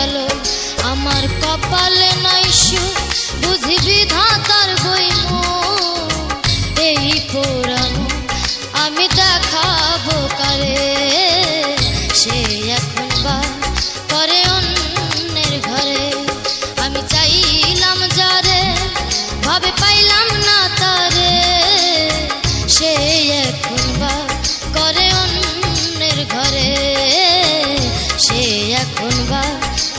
গেল আমার কপালে নাই সুখ বুঝি বিধাতার বইম এই পুরানো আমি দেখাবো কারে সে এখন বা করে অন্যের ঘরে আমি চাইলাম যারে ভাবে পাইলাম